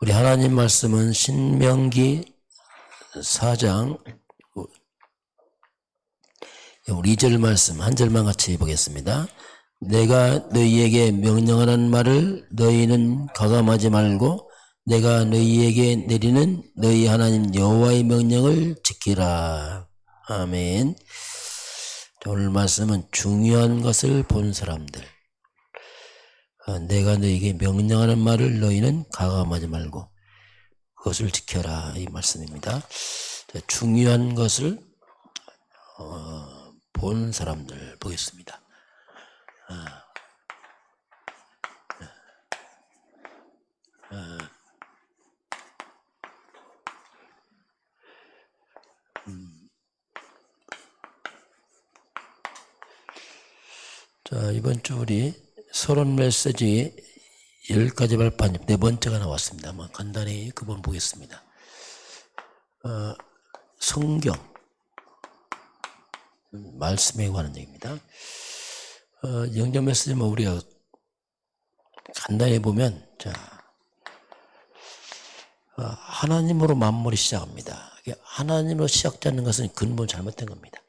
우리 하나님 말씀은 신명기 4장 우리 2절 말씀 한 절만 같이 보겠습니다. 내가 너희에게 명령하는 말을 너희는 가감하지 말고 내가 너희에게 내리는 너희 하나님 여호와의 명령을 지키라. 아멘. 오늘 말씀은 중요한 것을 본 사람들. 내가 너희에게 명령하는 말을 너희는 가감하지 말고 그것을 지켜라, 이 말씀입니다. 중요한 것을 본 사람들 보겠습니다. 자, 이번 주 우리 서론 메시지 10가지 발판 네 번째가 나왔습니다. 한번 간단히 그번 보겠습니다. 성경 말씀에 관한 얘기입니다. 영적 메시지 우리가 간단히 보면 하나님으로 만물이 시작합니다. 하나님으로 시작되는 것은 근본 잘못된 겁니다.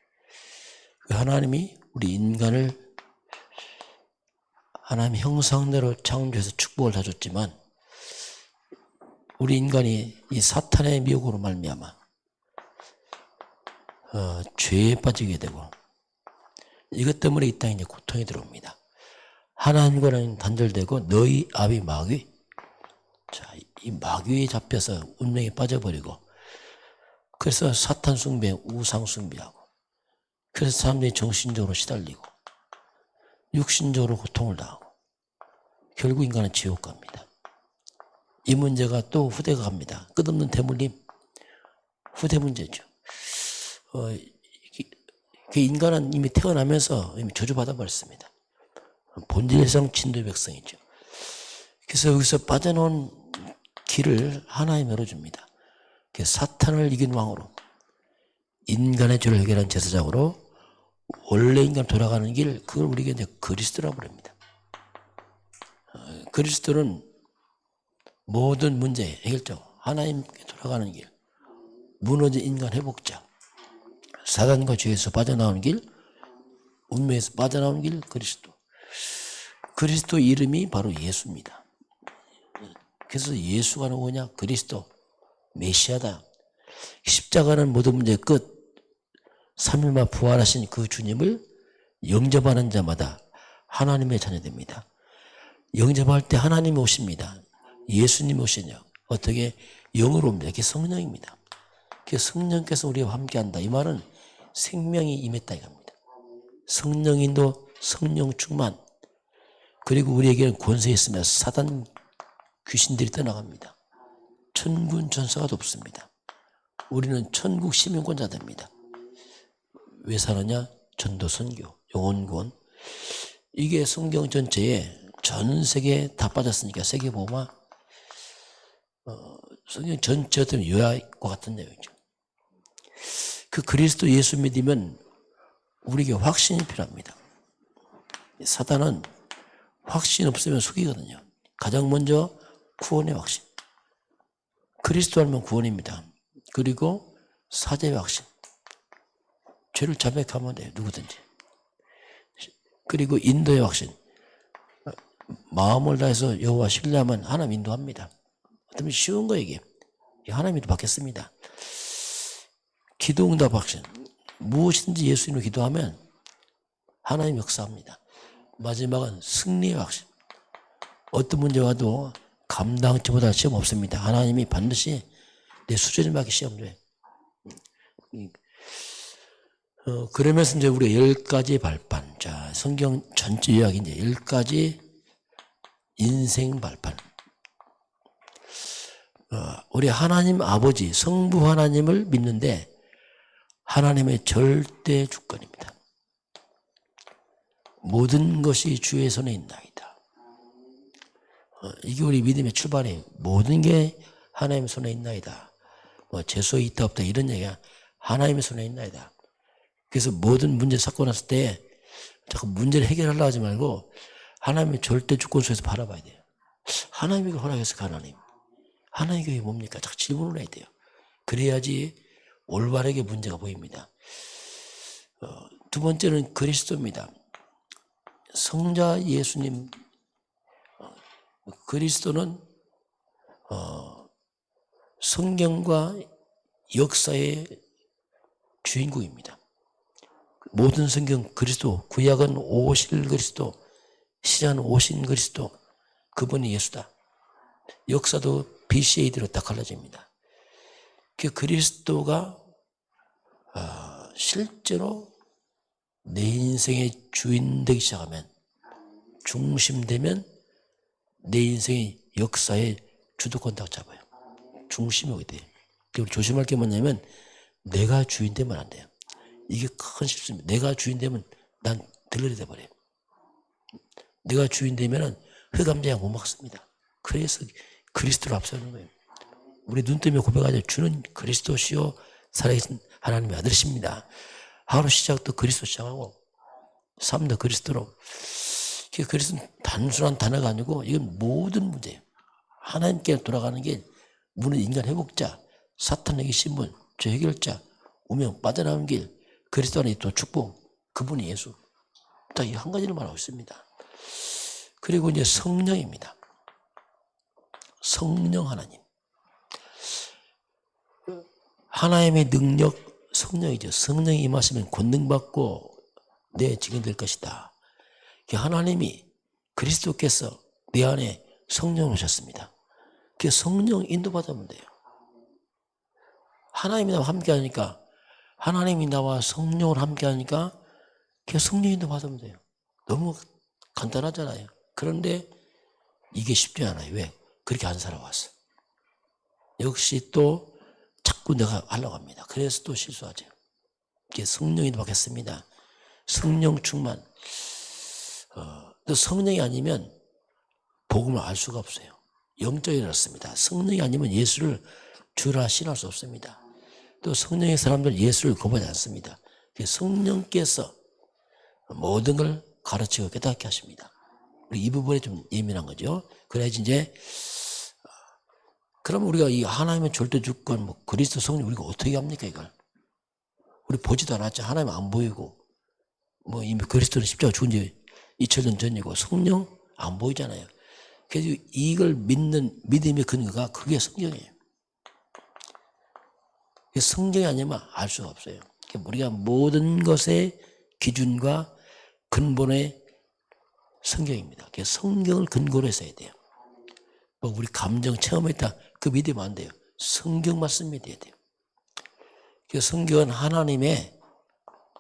하나님이 우리 인간을 하나님 형상대로 창조해서 축복을 다 줬지만 우리 인간이 이 사탄의 미혹으로 말미암아 죄에 빠지게 되고 이것 때문에 이 땅에 이제 고통이 들어옵니다. 하나님과는 단절되고 너희 아비 마귀, 이 마귀에 잡혀서 운명에 빠져버리고 그래서 사탄 숭배, 우상 숭배하고 그래서 사람들이 정신적으로 시달리고 육신적으로 고통을 당하고 결국 인간은 지옥 갑니다. 이 문제가 또 후대가 갑니다. 끝없는 대물림, 후대 문제죠. 인간은 이미 태어나면서 이미 저주받아 버렸습니다. 본질상 진도의 백성이죠. 그래서 여기서 빠져나온 길을 하나님이 열어줍니다. 사탄을 이긴 왕으로 인간의 죄를 해결한 제사장으로 원래 인간 돌아가는 길, 그걸 우리가 이제 그리스도라고 부릅니다. 그리스도는 모든 문제 해결자, 하나님께 돌아가는 길, 무너진 인간 회복자, 사단과 죄에서 빠져나오는 길, 운명에서 빠져나오는 길, 그리스도. 그리스도 이름이 바로 예수입니다. 그래서 예수가 누구냐? 그리스도, 메시아다. 십자가는 모든 문제의 끝. 3일만 부활하신 그 주님을 영접하는 자마다 하나님의 자녀됩니다. 영접할 때 하나님이 오십니다. 예수님이 오시냐? 어떻게? 영으로 옵니다. 그게 성령입니다. 그 성령께서 우리와 함께한다. 이 말은 생명이 임했다 이겁니다. 성령인도 성령 충만. 그리고 우리에게는 권세 있으며 사단 귀신들이 떠나갑니다. 천군 천사가 돕습니다. 우리는 천국 시민권자 됩니다. 왜 사느냐? 전도, 선교, 영혼구원. 이게 성경 전체에 전 세계에 다 빠졌으니까 세계보험화 성경 전체 어떤 요약과 같은 내용이죠. 그 그리스도 예수 믿으면 우리에게 확신이 필요합니다. 사단은 확신 없으면 속이거든요. 가장 먼저 구원의 확신. 그리스도 알면 구원입니다. 그리고 사죄의 확신. 죄를 자백하면 돼요. 누구든지. 그리고 인도의 확신. 마음을 다해서 여호와 신뢰하면 하나님 인도합니다. 어쩌면 쉬운 거 이게. 하나님이 받겠습니다. 기도응답 확신. 무엇이든지 예수 이름으로 기도하면 하나님 역사합니다. 마지막은 승리의 확신. 어떤 문제 와도 감당치보다 시험 없습니다. 하나님이 반드시 내 수준에 맞게 시험 줘요. 그러면서 이제 우리가 10가지 발판. 자, 성경 전체 요약이 이제 10가지 인생 발판. 우리 하나님 아버지, 성부 하나님을 믿는데 하나님의 절대 주권입니다. 모든 것이 주의 손에 있나이다. 이게 우리 믿음의 출발이에요. 모든 게 하나님의 손에 있나이다. 제 손에 있다 없다 이런 얘기야. 하나님의 손에 있나이다. 그래서 모든 문제 사건 났을 때 자꾸 문제를 해결하려고 하지 말고 하나님의 절대 주권 속에서 바라봐야 돼요. 하나님이 허락했을까? 하나님. 하나님의 교회 뭡니까? 자꾸 질문을 해야 돼요. 그래야지 올바르게 문제가 보입니다. 두 번째는 그리스도입니다. 성자 예수님, 그리스도는 성경과 역사의 주인공입니다. 모든 성경 그리스도, 구약은 오실 그리스도, 신약은 오신 그리스도, 그분이 예수다. 역사도 BCAD로 딱 갈라집니다. 그 그리스도가 실제로 내 인생의 주인 되기 시작하면, 중심되면 내 인생의 역사의 주도권 딱 잡아요. 중심이 오게 돼요. 그리고 조심할 게 뭐냐면 내가 주인 되면 안 돼요. 이게 큰 실수입니다. 내가 주인 되면 난 들러리 돼버려요. 내가 주인 되면은 흑암제약 못 막습니다. 그래서 그리스도를 앞세우는 거예요. 우리 눈 뜨며 고백하죠. 주는 그리스도시요 살아계신 하나님의 아들이십니다. 하루 시작도 그리스도 시작하고 삶도 그리스도로. 그리스도는 단순한 단어가 아니고 이건 모든 문제예요. 하나님께 돌아가는 게 무는 인간 회복자, 사탄에게 신분, 죄 해결자, 우명 빠져나오는 길, 그리스도 안에 또 축복, 그분이 예수. 딱 이 한 가지를 말하고 있습니다. 그리고 이제 성령입니다. 성령 하나님. 하나님의 능력, 성령이죠. 성령이 임하시면 권능받고 내 증인 될 것이다. 하나님이 그리스도께서 내 안에 성령을 오셨습니다. 그 성령 인도받으면 돼요. 하나님이 나와 함께 하니까, 하나님이 나와 성령을 함께 하니까 그 성령 인도받으면 돼요. 너무 간단하잖아요. 그런데 이게 쉽지 않아요. 왜? 그렇게 안 살아왔어. 역시 또 자꾸 내가 하려고 합니다. 그래서 또 실수하죠. 이게 성령 인도받겠습니다. 성령 충만. 또 성령이 아니면 복음을 알 수가 없어요. 영적이 그렇습니다. 성령이 아니면 예수를 주라 신할 수 없습니다. 또 성령의 사람들 예수를 거부하지 않습니다. 성령께서 모든 걸 가르치고 깨닫게 하십니다. 이 부분에 좀 예민한 거죠. 그래야지 이제 그럼 우리가 이 하나님의 절대 주권, 뭐 그리스도 성령 우리가 어떻게 합니까 이걸? 우리 보지도 않았죠. 하나님 안 보이고 뭐 이미 그리스도는 십자가 죽은 지 2000년 전이고 성령 안 보이잖아요. 그래서 이걸 믿는 믿음의 근거가 그게 성경이에요. 성경이 아니면 알 수가 없어요. 우리가 모든 것의 기준과 근본의 성경입니다. 성경을 근거로 해서 해야 돼요. 우리 감정 체험했다 그 믿으면 안 돼요. 성경 말씀 믿어야 돼요. 성경은 하나님의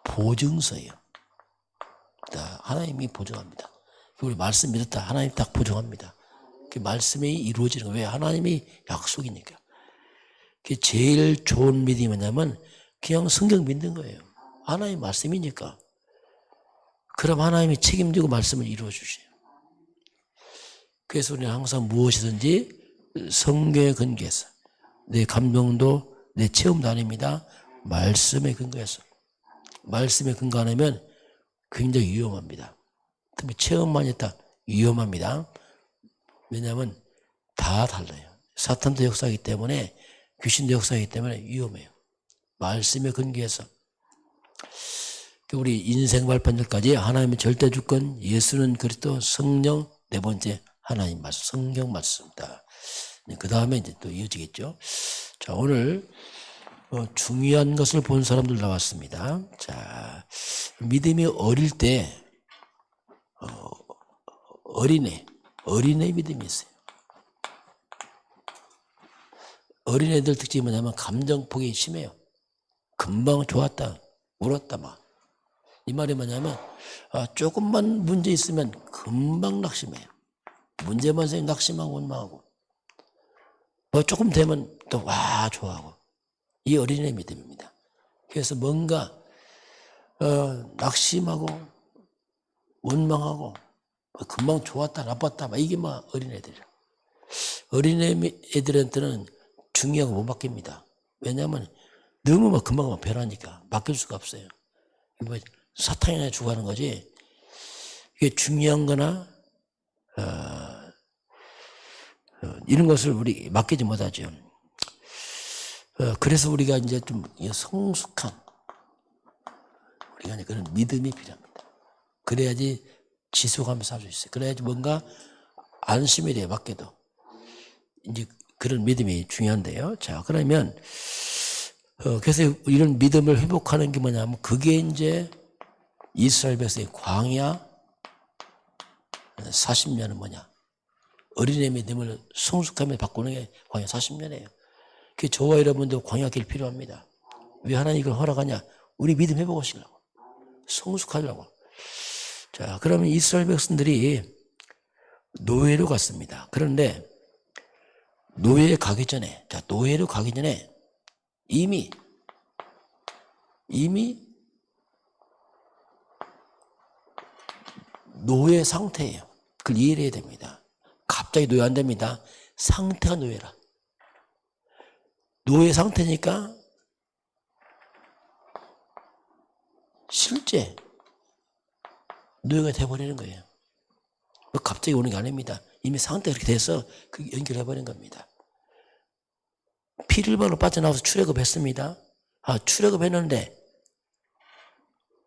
보증서예요. 하나님이 보증합니다. 우리 말씀 믿었다 하나님 딱 보증합니다. 그 말씀이 이루어지는 거예요. 왜? 하나님이 약속이니까. 제일 좋은 믿음이 뭐냐면 그냥 성경 믿는 거예요. 하나님 말씀이니까. 그럼 하나님이 책임지고 말씀을 이루어 주세요. 그래서 우리는 항상 무엇이든지 성경에 근거해서 내 감동도 내 체험도 아닙니다. 말씀에 근거해서. 말씀에 근거 안 하면 굉장히 위험합니다. 특히 체험만 있다 위험합니다. 왜냐하면 다 달라요. 사탄도 역사하기 때문에 귀신도 역사하기 때문에 위험해요. 말씀에 근거해서. 우리 인생 발판들까지 하나님의 절대 주권, 예수는 그리스도, 성령, 네 번째 하나님 말씀, 성경 말씀입니다. 그 다음에 이제 또 이어지겠죠. 자, 오늘 중요한 것을 본 사람들 나왔습니다. 자, 믿음이 어릴 때 어린애 믿음이 있어요. 어린애들 특징이 뭐냐면 감정폭이 심해요. 금방 좋았다, 울었다 막. 이 말이 뭐냐면 조금만 문제 있으면 금방 낙심해요. 문제만 생기면 낙심하고 원망하고 뭐 조금 되면 또 와 좋아하고. 이 어린애 믿음입니다. 그래서 뭔가 낙심하고 원망하고 금방 좋았다 나빴다 막 이게 막 어린애들이에요. 어린애들한테는 중요한 거 못 바뀝니다. 왜냐하면 너무 막 금방 변하니까 바뀔 수가 없어요. 뭐 사탕이나 주고 하는 거지. 이게 중요한 거나 이런 것을 우리 맡기지 못하죠. 그래서 우리가 이제 좀 성숙한 우리가 이제 그런 믿음이 필요합니다. 그래야지 지속하면서 살 수 있어요. 그래야지 뭔가 안심이 돼요. 맡겨도. 이제 그런 믿음이 중요한데요. 자, 그러면 그래서 이런 믿음을 회복하는 게 뭐냐면 그게 이제 이스라엘 백성의 광야 40년은 뭐냐? 어린애 믿음을 성숙함에 바꾸는 게 광야 40년이에요. 그 저와 여러분도 광야 길 필요합니다. 왜 하나님 이걸 허락하냐? 우리 믿음 회복하시려고. 성숙하려고. 자, 그러면 이스라엘 백성들이 노예로 갔습니다. 그런데 노예로 가기 전에 이미 노예 상태예요. 그걸 이해해야 됩니다. 갑자기 노예 안 됩니다. 상태가 노예라. 노예 상태니까 실제 노예가 돼버리는 거예요. 갑자기 오는 게 아닙니다. 이미 상태가 그렇게 돼서 그 연결해버린 겁니다. 피를 바로 빠져나와서 출애굽했습니다. 출애굽했는데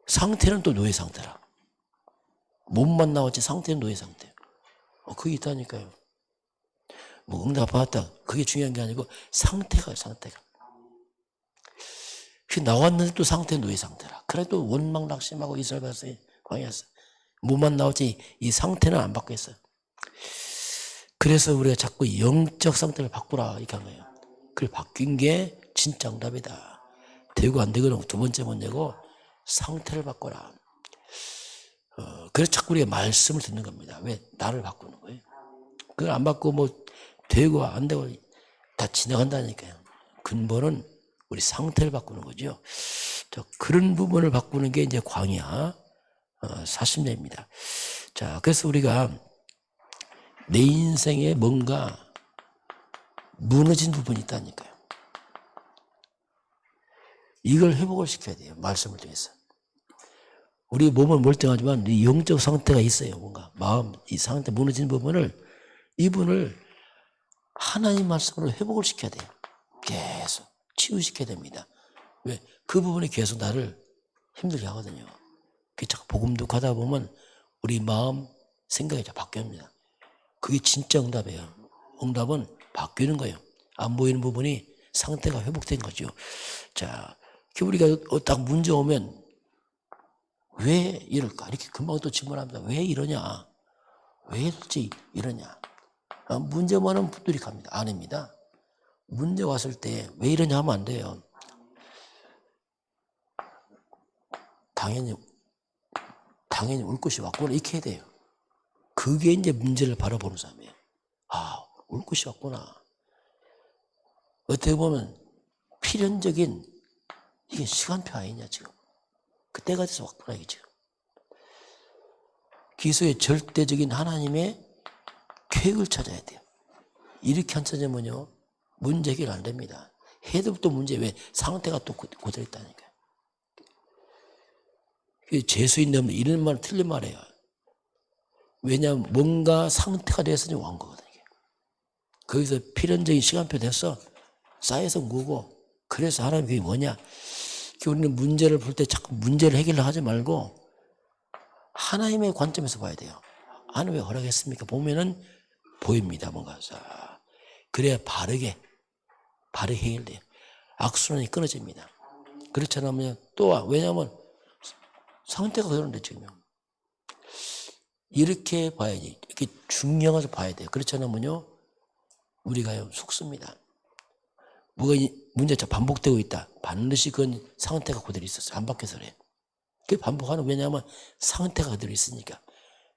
상태는 또 노예 상태라. 몸만 나왔지 상태는 노예 상태. 그게 있다니까요. 뭐 응답 받았다. 그게 중요한 게 아니고 상태가. 그 나왔는데 또 상태는 노예 상태라. 그래도 원망 낙심하고 이스라엘 백성이 광야에서 몸만 나왔지 이 상태는 안 바뀌었어요. 그래서 우리가 자꾸 영적 상태를 바꾸라 이렇게 한 거예요. 그걸 바뀐 게 진짜 응답이다. 되고 안 되고는 두 번째 문제고 상태를 바꿔라. 그래서 자꾸 우리가 말씀을 듣는 겁니다. 왜? 나를 바꾸는 거예요. 그걸 안 바꾸고 뭐 되고 안 되고 다 지나간다니까요. 근본은 우리 상태를 바꾸는 거죠. 그런 부분을 바꾸는 게 이제 광야 40년입니다. 자, 그래서 우리가 내 인생에 뭔가 무너진 부분이 있다니까요. 이걸 회복을 시켜야 돼요. 말씀을 통해서. 우리 몸은 멀쩡하지만 이 영적 상태가 있어요. 뭔가 마음 이 상태 무너진 부분을 이분을 하나님 말씀으로 회복을 시켜야 돼요. 계속 치유시켜야 됩니다. 왜? 그 부분이 계속 나를 힘들게 하거든요. 자꾸 복음도 가다 보면 우리 마음 생각이 다 바뀝니다. 그게 진짜 응답이에요. 응답은 바뀌는 거예요. 안 보이는 부분이 상태가 회복된 거죠. 자, 우리가 딱 문제 오면 왜 이럴까? 이렇게 금방 또 질문합니다. 왜 이러냐? 왜 이러냐? 문제만 하면 분들이 갑니다. 아닙니다. 문제 왔을 때 왜 이러냐 하면 안 돼요. 당연히 올 것이 왔구나 이렇게 해야 돼요. 그게 이제 문제를 바라보는 사람이에요. 올 것이 왔구나. 어떻게 보면 필연적인 이게 시간표 아니냐 지금. 그때가 돼서 왔구나 이게 지금. 기소의 절대적인 하나님의 계획을 찾아야 돼요. 이렇게 안 찾으면요 문제 해결 안 됩니다. 해도 또 문제 왜 상태가 또 고쳐 있다니까요. 재수있는 이런 말 틀린 말이에요. 왜냐하면 뭔가 상태가 돼서 온 거거든요. 거기서 필연적인 시간표 돼서 쌓여서 온 거고 그래서 하나님 그게 뭐냐. 우리는 문제를 볼 때 자꾸 문제를 해결하지 말고 하나님의 관점에서 봐야 돼요. 하나님 왜 허락했습니까? 보면은 보입니다. 뭔가. 그래야 바르게 해결돼요. 악순환이 끊어집니다. 그렇지 않으면 또 왜냐하면 상태가 그러는데 지금 이렇게 봐야지. 이렇게 중요해서 봐야 돼요. 그렇지 않으면요 우리가 속습니다. 뭐가 문제가 반복되고 있다. 반드시 그건 상태가 그대로 있었어요. 안 바뀌어서 그래. 그게 반복하는 왜냐하면 상태가 그대로 있으니까.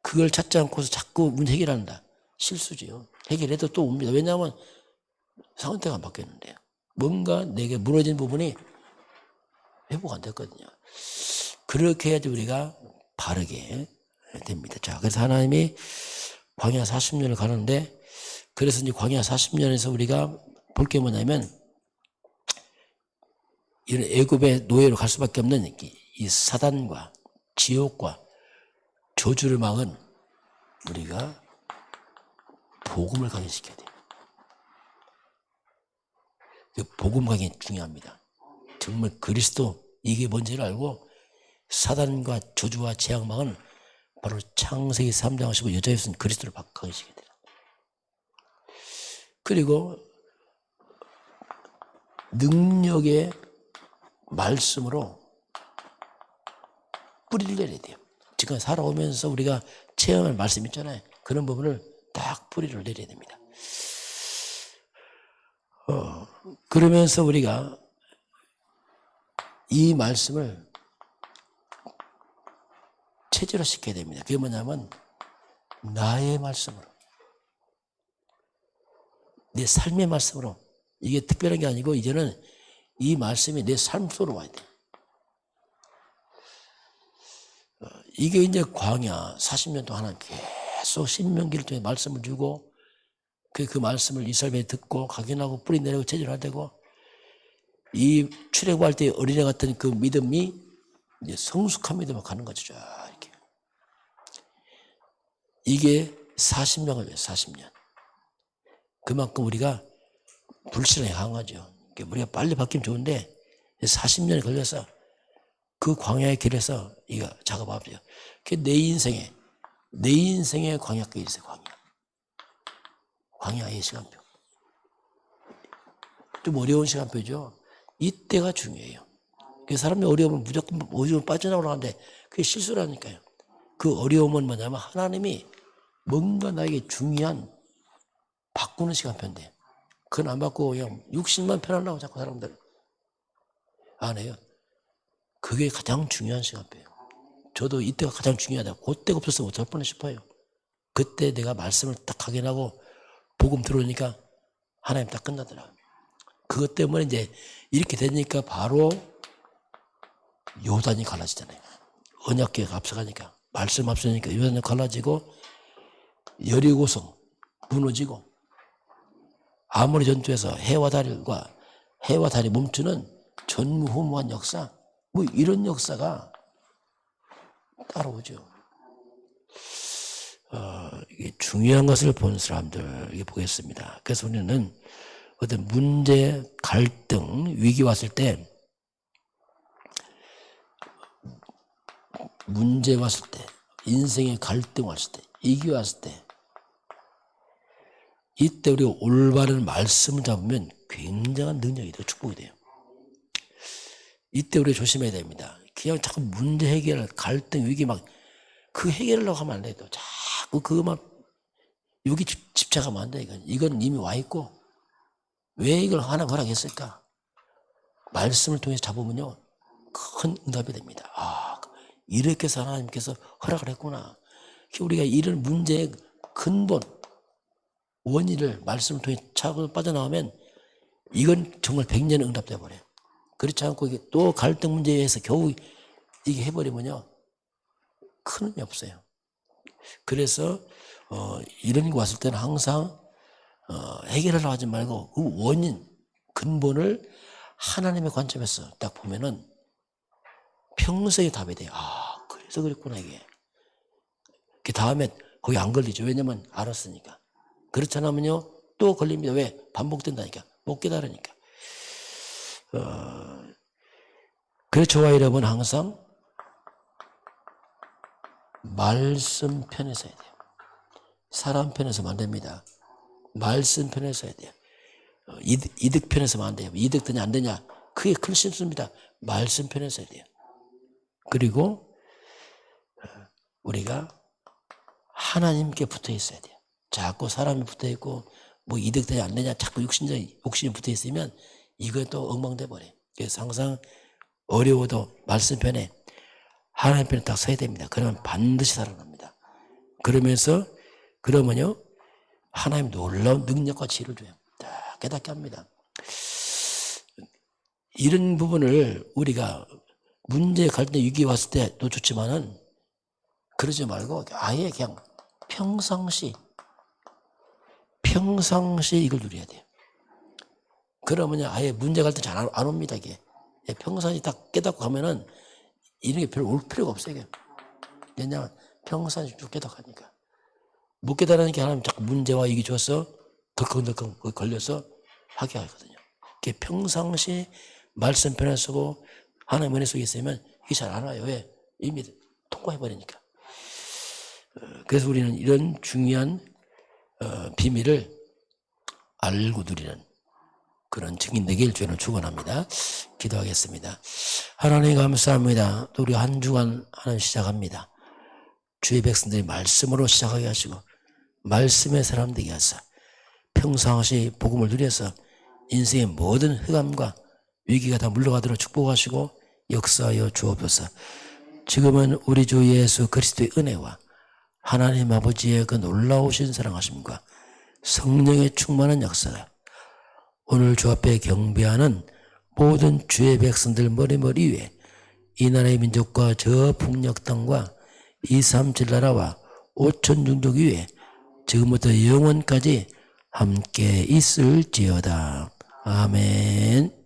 그걸 찾지 않고서 자꾸 문제 해결한다. 실수지요. 해결해도 또 옵니다. 왜냐하면 상태가 안 바뀌었는데요. 뭔가 내게 무너진 부분이 회복 안 됐거든요. 그렇게 해야지 우리가 바르게 됩니다. 자, 그래서 하나님이 광야 40년을 가는데 그래서 이제 광야 40년에서 우리가 볼 게 뭐냐면 이런 애굽의 노예로 갈 수밖에 없는 이 사단과 지옥과 저주를 막은 우리가 복음을 강해시켜야 돼요. 복음 강이 중요합니다. 정말 그리스도 이게 뭔지를 알고 사단과 저주와 재앙망은 바로 창세기 3장 하시고 여자에서는 그리스도를 박하시게 돼요. 그리고 능력의 말씀으로 뿌리를 내려야 돼요. 지금 살아오면서 우리가 체험할 말씀 있잖아요. 그런 부분을 딱 뿌리를 내려야 됩니다. 그러면서 우리가 이 말씀을 체질화시켜야 됩니다. 그게 뭐냐면 나의 말씀으로, 내 삶의 말씀으로. 이게 특별한 게 아니고 이제는 이 말씀이 내 삶 속으로 와야 돼요. 이게 이제 광야 40년 동안 계속 신명기를 통해 말씀을 주고 그 말씀을 이스라엘에 듣고 각인하고 뿌리 내리고 체질화되고 이 출애굽할 때 어린애 같은 그 믿음이 이제 성숙한 믿음으로 가는 거죠. 이렇게. 이게 40년을 위해요. 40년. 그만큼 우리가 불신에 강하죠. 우리가 빨리 바뀌면 좋은데 40년이 걸려서 그 광야의 길에서 이거 작업하죠. 내 인생의 광야가 있어요. 광야의 시간표. 좀 어려운 시간표죠. 이때가 중요해요. 사람이 어려우면 무조건 빠져나오려고 하는데 그게 실수라니까요. 그 어려움은 뭐냐면 하나님이 뭔가 나에게 중요한 바꾸는 시간표인데 그건 안 바꾸고 그냥 육신만 편하려고 자꾸 사람들 안 해요. 그게 가장 중요한 시간표예요. 저도 이때가 가장 중요하다. 그때가 없었으면 어떨 뻔해 싶어요. 그때 내가 말씀을 딱 확인하고 복음 들어오니까 하나님 딱 끝나더라. 그것 때문에 이제 이렇게 되니까 바로 요단이 갈라지잖아요. 언약궤가 앞서가니까 말씀 앞서니까 요단이 갈라지고 여리고성 무너지고 아모리 전투에서 해와 달이 멈추는 전무후무한 역사, 뭐 이런 역사가 따라오죠. 이게 중요한 것을 본 사람들 이게 보겠습니다. 그래서 우리는 어떤 문제, 갈등, 위기 왔을 때 문제 왔을 때, 인생의 갈등 왔을 때, 위기 왔을 때 이때 우리가 올바른 말씀을 잡으면 굉장한 능력이 되고 축복이 돼요. 이때 우리가 조심해야 됩니다. 그냥 자꾸 문제 해결, 갈등, 위기 막 그 해결하려고 하면 안 돼요. 자꾸 그만 여기 집착하면 안 돼. 이건 이미 와 있고 왜 이걸 하나 허락했을까? 말씀을 통해서 잡으면요 큰 응답이 됩니다. 이렇게 해서 하나님께서 허락을 했구나. 우리가 이런 문제의 근본 원인을 말씀을 통해 차고 빠져나오면 이건 정말 100년의 응답돼 버려요. 그렇지 않고 이게 또 갈등 문제에서 겨우 이게 해버리면요 큰 의미 없어요. 그래서 이런 거 왔을 때는 항상 해결하려고 하지 말고 그 원인 근본을 하나님의 관점에서 딱 보면은 평생에 답이 돼요. 그래서 그랬구나 이게. 그 다음에 거기 안 걸리죠. 왜냐면 알았으니까. 그렇지 않으면요 또 걸립니다. 왜? 반복된다니까. 못 깨달으니까. 그래서 저와 여러분 항상 말씀 편에 서야 돼요. 사람 편에 서면 안 됩니다. 말씀 편에 서야 돼요. 이득 편에 서면 안 돼요. 이득 되냐 안 되냐 그게 큰 실수입니다. 말씀 편에 서야 돼요. 그리고 우리가 하나님께 붙어 있어야 돼요. 자꾸 사람이 붙어 있고 뭐 이득 되냐 안 되냐 자꾸 욕심이 붙어 있으면 이것도 엉망돼 버려요. 그래서 항상 어려워도 말씀 편에 하나님 편에 딱 서야 됩니다. 그러면 반드시 살아납니다. 그러면요 하나님 놀라운 능력과 지혜를 줘요. 딱 깨닫게 합니다. 이런 부분을 우리가 문제 갈등 위기 왔을 때도 좋지만은 그러지 말고 아예 그냥 평상시 이걸 누려야 돼요. 그러면 아예 문제 갈등 잘 안 옵니다. 이게 평상시 딱 깨닫고 가면은 이런 게 별로 올 필요가 없어요. 왜냐하면 평상시 쭉 깨닫하니까. 못 깨달으니까 하나님 자꾸 문제와 이기 줘서 덜컹덜컹 걸려서 하게 하거든요. 평상시 말씀 편에 쓰고 하나님 은혜 속에 있으면 이게 잘 안 와요. 왜? 이미 통과해버리니까. 그래서 우리는 이런 중요한 비밀을 알고 누리는 그런 증인 되길 주는 축원합니다. 기도하겠습니다. 하나님 감사합니다. 또 우리 한 주간 하나님 시작합니다. 주의 백성들이 말씀으로 시작하게 하시고 말씀의 사람 되게 하사 평상시 복음을 누려서 인생의 모든 흑암과 위기가 다 물러가도록 축복하시고 역사하여 주옵소서. 지금은 우리 주 예수 그리스도의 은혜와 하나님 아버지의 그 놀라우신 사랑하심과 성령의 충만한 역사가 오늘 주 앞에 경배하는 모든 주의 백성들 머리머리 위에 이 나라의 민족과 저 북녘 땅과 237 나라와 5천 종족 위에 지금부터 영원까지 함께 있을지어다. 아멘.